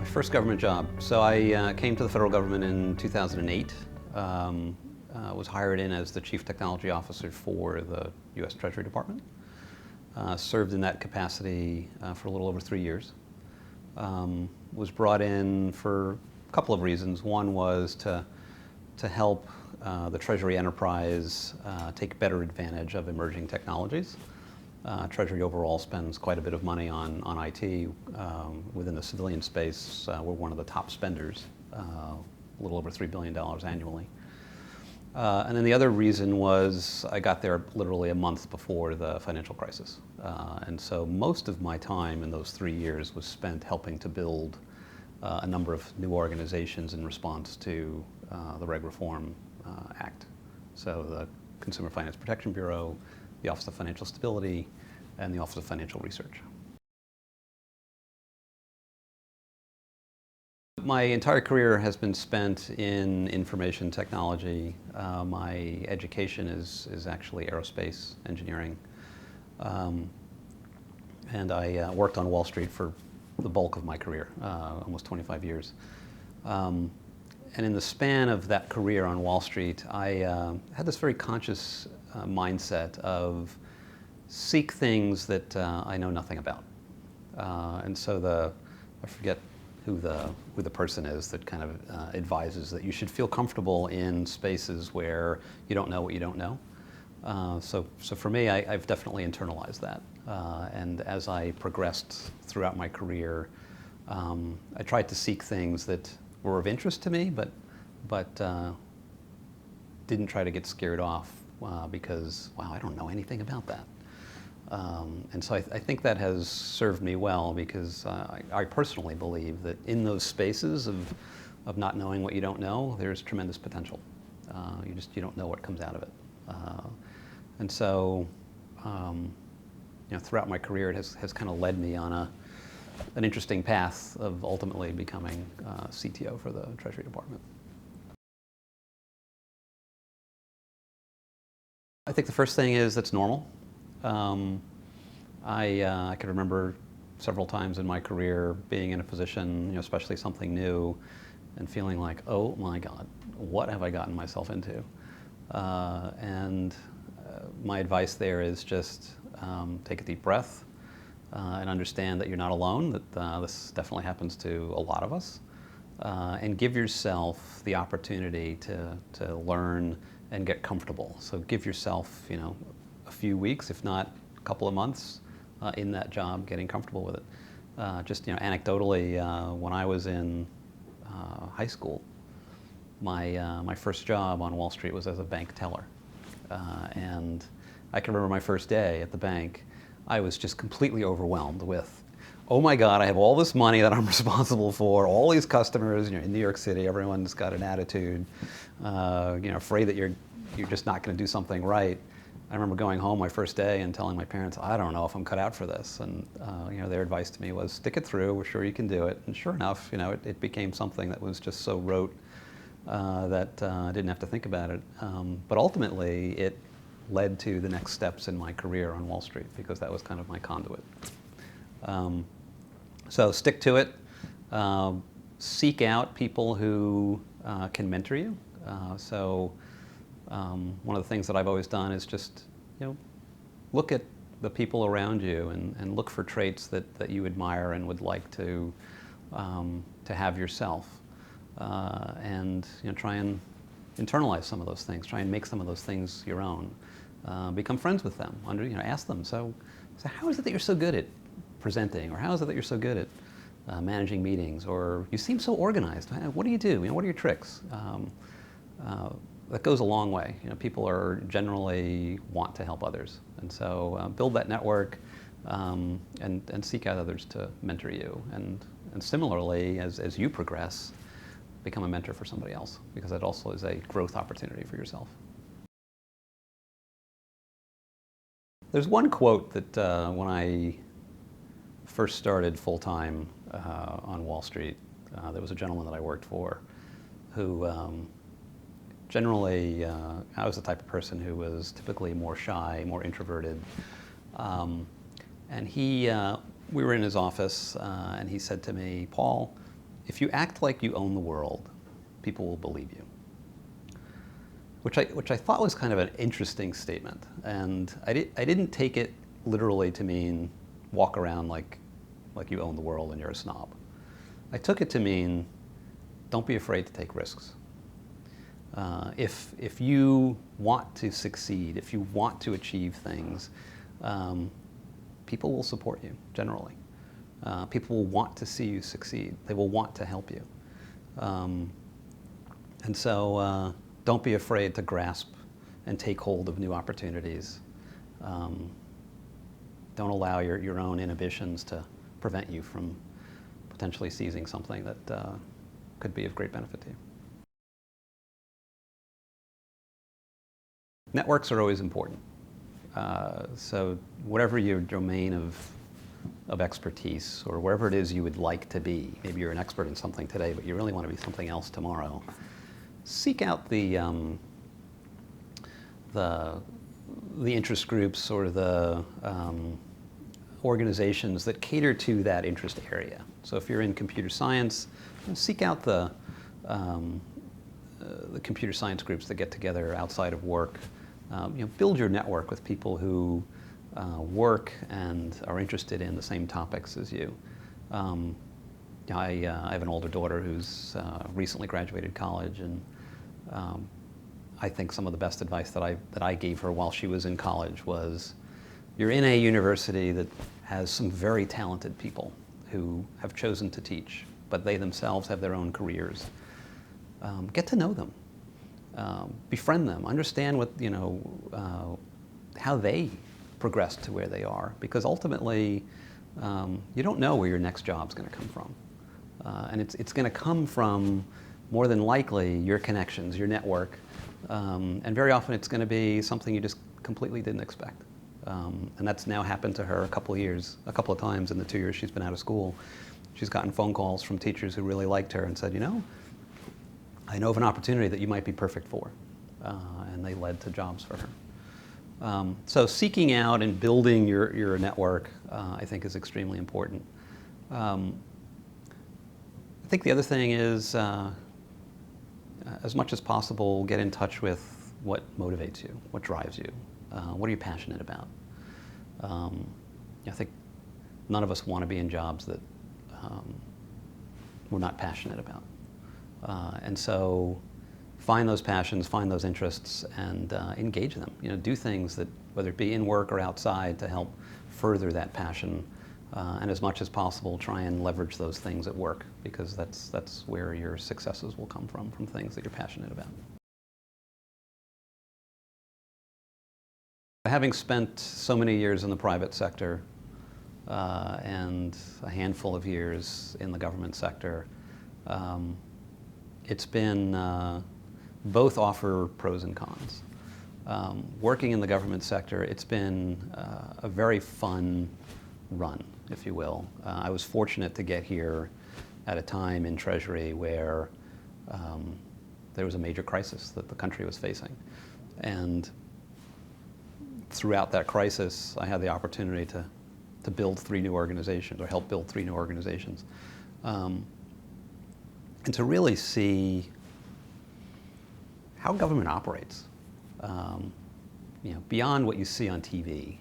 First government job. So I came to the federal government in 2008. Was hired in as the Chief Technology Officer for the U.S. Treasury Department. Served in that capacity for a little over 3 years. Was brought in for a couple of reasons. One was to help the Treasury enterprise take better advantage of emerging technologies. Treasury overall spends quite a bit of money on IT. Within the civilian space, we're one of the top spenders, a little over $3 billion annually. And then the other reason was I got there literally a month before the financial crisis. And so most of my time in those 3 years was spent helping to build a number of new organizations in response to the Reg Reform Act. So the Consumer Finance Protection Bureau, the Office of Financial Stability, and the Office of Financial Research. My entire career has been spent in information technology. My education is actually aerospace engineering. And I worked on Wall Street for the bulk of my career, almost 25 years. And in the span of that career on Wall Street, I had this very conscious mindset of seek things that I know nothing about. And so I forget who the person is that kind of advises that you should feel comfortable in spaces where you don't know what you don't know. So for me, I've definitely internalized that. And as I progressed throughout my career, I tried to seek things that were of interest to me, but didn't try to get scared off because, wow, I don't know anything about that. And so I think that has served me well because I personally believe that in those spaces of not knowing what you don't know, there's tremendous potential. You don't know what comes out of it. And so, throughout my career, it has kind of led me on an interesting path of ultimately becoming CTO for the Treasury Department. I think the first thing is that's normal. I can remember several times in my career being in a position, especially something new, and feeling like, oh my God, what have I gotten myself into? And my advice there is just take a deep breath and understand that you're not alone, that this definitely happens to a lot of us, and give yourself the opportunity to learn and get comfortable. So give yourself, a few weeks, if not a couple of months, in that job, getting comfortable with it. Just anecdotally, when I was in high school, my first job on Wall Street was as a bank teller, and I can remember my first day at the bank. I was just completely overwhelmed with, oh my God, I have all this money that I'm responsible for, all these customers. In New York City, everyone's got an attitude, afraid that you're just not going to do something right. I remember going home my first day and telling my parents, I don't know if I'm cut out for this. And their advice to me was, stick it through, we're sure you can do it. And sure enough, it became something that was just so rote that I didn't have to think about it. But ultimately, it led to the next steps in my career on Wall Street because that was kind of my conduit. So stick to it. Seek out people who can mentor you. One of the things that I've always done is just, look at the people around you and look for traits that you admire and would like to have yourself. And try and internalize some of those things. Try and make some of those things your own. Become friends with them. Ask them. So how is it that you're so good at presenting, or how is it that you're so good at managing meetings, or you seem so organized? What do you do? What are your tricks? That goes a long way. People are generally want to help others, and so build that network and seek out others to mentor you. And similarly, as you progress, become a mentor for somebody else, because that also is a growth opportunity for yourself. There's one quote that when I first started full-time on Wall Street, there was a gentleman that I worked for who generally, I was the type of person who was typically more shy, more introverted. And we were in his office, and he said to me, Paul, if you act like you own the world, people will believe you. Which I thought was kind of an interesting statement. And I didn't take it literally to mean walk around like you own the world and you're a snob. I took it to mean don't be afraid to take risks. If you want to succeed, if you want to achieve things, people will support you generally. People will want to see you succeed. They will want to help you. And so don't be afraid to grasp and take hold of new opportunities. Don't allow your own inhibitions to prevent you from potentially seizing something that could be of great benefit to you. Networks are always important. So whatever your domain of expertise, or wherever it is you would like to be, maybe you're an expert in something today, but you really want to be something else tomorrow, seek out the interest groups or the organizations that cater to that interest area. So if you're in computer science, seek out the computer science groups that get together outside of work. Build your network with people who work and are interested in the same topics as you. I have an older daughter who's recently graduated college, and I think some of the best advice that I gave her while she was in college was, you're in a university that has some very talented people who have chosen to teach, but they themselves have their own careers. Get to know them. Befriend them. Understand what, how they progressed to where they are, because ultimately you don't know where your next job's going to come from. And it's going to come from, more than likely, your connections, your network, and very often it's going to be something you just completely didn't expect. And that's now happened to her a couple of times in the 2 years she's been out of school. She's gotten phone calls from teachers who really liked her and said, I know of an opportunity that you might be perfect for. And they led to jobs for her. So seeking out and building your network, I think, is extremely important. I think the other thing is, as much as possible, get in touch with what motivates you, what drives you, what are you passionate about. I think none of us want to be in jobs that we're not passionate about. And so find those passions, find those interests, and engage them. Do things that, whether it be in work or outside, to help further that passion. And as much as possible, try and leverage those things at work, because that's where your successes will come from things that you're passionate about. Having spent so many years in the private sector and a handful of years in the government sector, it's been, both offer pros and cons. Working in the government sector, it's been a very fun run, if you will. I was fortunate to get here at a time in Treasury where there was a major crisis that the country was facing. And throughout that crisis, I had the opportunity to build 3 new organizations, or help build 3 new organizations. And to really see how government operates, beyond what you see on TV.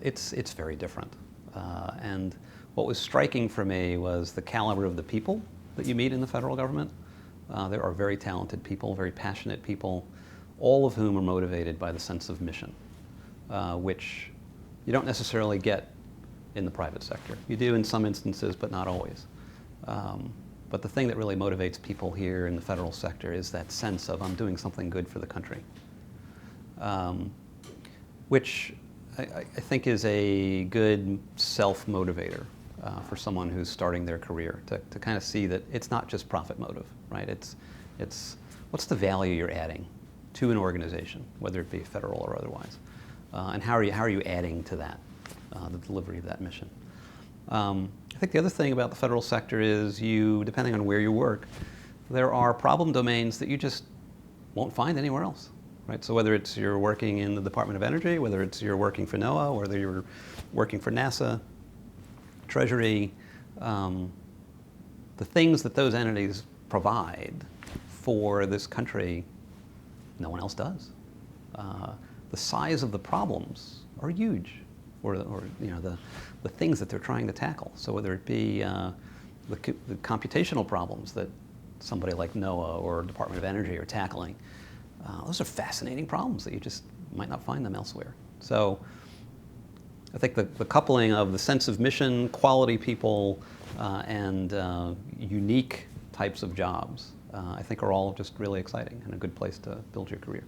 It's very different. And what was striking for me was the caliber of the people that you meet in the federal government. There are very talented people, very passionate people, all of whom are motivated by the sense of mission, which you don't necessarily get in the private sector. You do in some instances, but not always. But the thing that really motivates people here in the federal sector is that sense of, I'm doing something good for the country, which I think is a good self-motivator for someone who's starting their career, to kind of see that it's not just profit motive, right? It's what's the value you're adding to an organization, whether it be federal or otherwise, and how are you adding to that, the delivery of that mission. I think the other thing about the federal sector is depending on where you work, there are problem domains that you just won't find anywhere else, right? So whether it's you're working in the Department of Energy, whether it's you're working for NOAA, whether you're working for NASA, Treasury, the things that those entities provide for this country, no one else does. The size of the problems are huge, or you know, the things that they're trying to tackle. So whether it be the computational problems that somebody like NOAA or Department of Energy are tackling, those are fascinating problems that you just might not find them elsewhere. So I think the coupling of the sense of mission, quality people, and unique types of jobs, I think are all just really exciting and a good place to build your career.